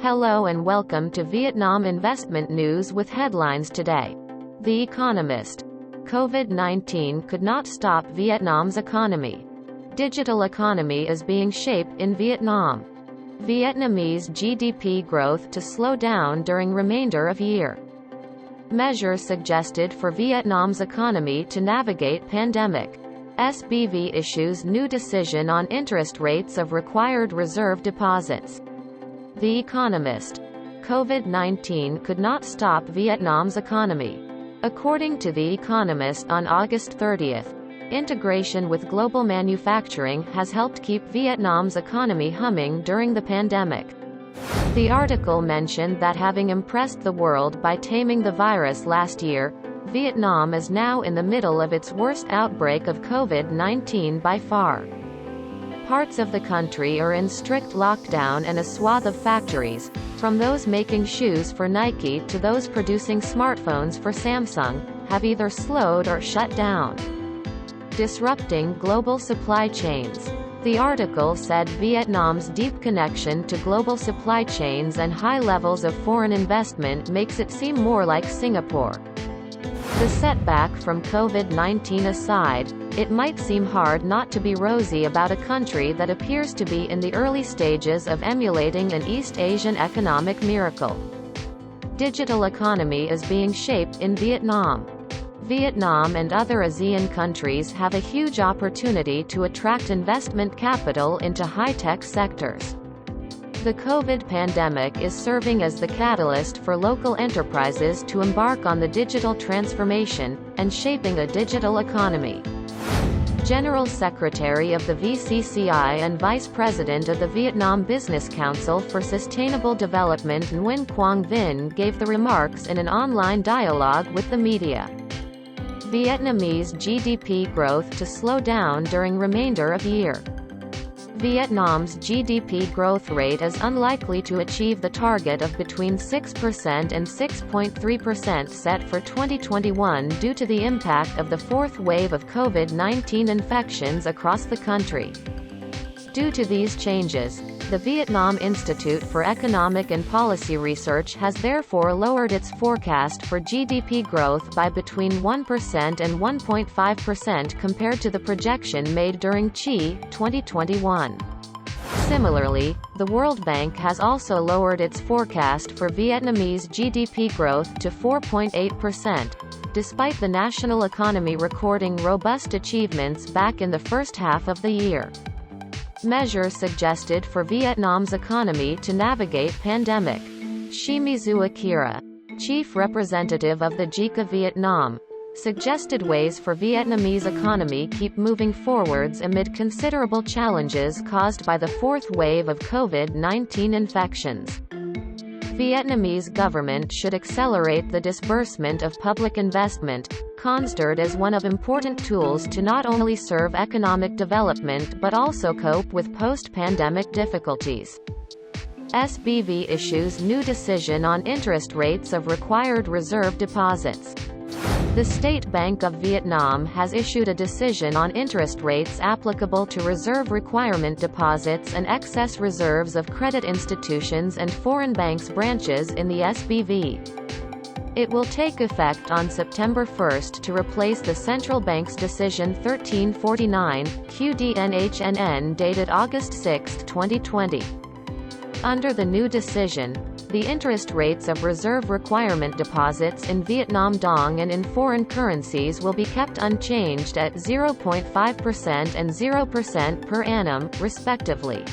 Hello and welcome to Vietnam Investment News with headlines today. The Economist. COVID-19 could not stop Vietnam's economy. Digital economy is being shaped in Vietnam. Vietnamese GDP growth to slow down during remainder of year. Measures suggested for Vietnam's economy to navigate pandemic. SBV issues new decision on interest rates of required reserve deposits. The Economist. COVID-19 could not stop Vietnam's economy. According to The Economist on August 30th, integration with global manufacturing has helped keep Vietnam's economy humming during the pandemic. The article mentioned that having impressed the world by taming the virus last year, Vietnam is now in the middle of its worst outbreak of COVID-19 by far. Parts of the country are in strict lockdown and a swath of factories, from those making shoes for Nike to those producing smartphones for Samsung, have either slowed or shut down, disrupting global supply chains. The article said Vietnam's deep connection to global supply chains and high levels of foreign investment makes it seem more like Singapore. The setback from COVID-19 aside, it might seem hard not to be rosy about a country that appears to be in the early stages of emulating an East Asian economic miracle. Digital economy is being shaped in Vietnam. Vietnam and other ASEAN countries have a huge opportunity to attract investment capital into high-tech sectors. The COVID pandemic is serving as the catalyst for local enterprises to embark on the digital transformation, and shaping a digital economy. General Secretary of the VCCI and Vice President of the Vietnam Business Council for Sustainable Development Nguyen Quang Vinh gave the remarks in an online dialogue with the media. Vietnamese GDP growth to slow down during remainder of year. Vietnam's GDP growth rate is unlikely to achieve the target of between 6% and 6.3% set for 2021 due to the impact of the fourth wave of COVID-19 infections across the country. Due to these changes, the Vietnam Institute for Economic and Policy Research has therefore lowered its forecast for GDP growth by between 1% and 1.5% compared to the projection made during CHI 2021. Similarly, the World Bank has also lowered its forecast for Vietnamese GDP growth to 4.8%, despite the national economy recording robust achievements back in the first half of the year. Measures suggested for Vietnam's economy to navigate pandemic. Shimizu Akira, chief representative of the JICA Vietnam, suggested ways for Vietnamese economy keep moving forwards amid considerable challenges caused by the fourth wave of COVID-19 infections. Vietnamese government should accelerate the disbursement of public investment, considered as one of important tools to not only serve economic development but also cope with post-pandemic difficulties. SBV issues new decision on interest rates of required reserve deposits. The State Bank of Vietnam has issued a decision on interest rates applicable to reserve requirement deposits and excess reserves of credit institutions and foreign banks branches in the SBV. It will take effect on September 1st to replace the central bank's decision 1349, QDNHNN dated August 6, 2020. Under the new decision, the interest rates of reserve requirement deposits in Vietnam dong and in foreign currencies will be kept unchanged at 0.5% and 0% per annum, respectively.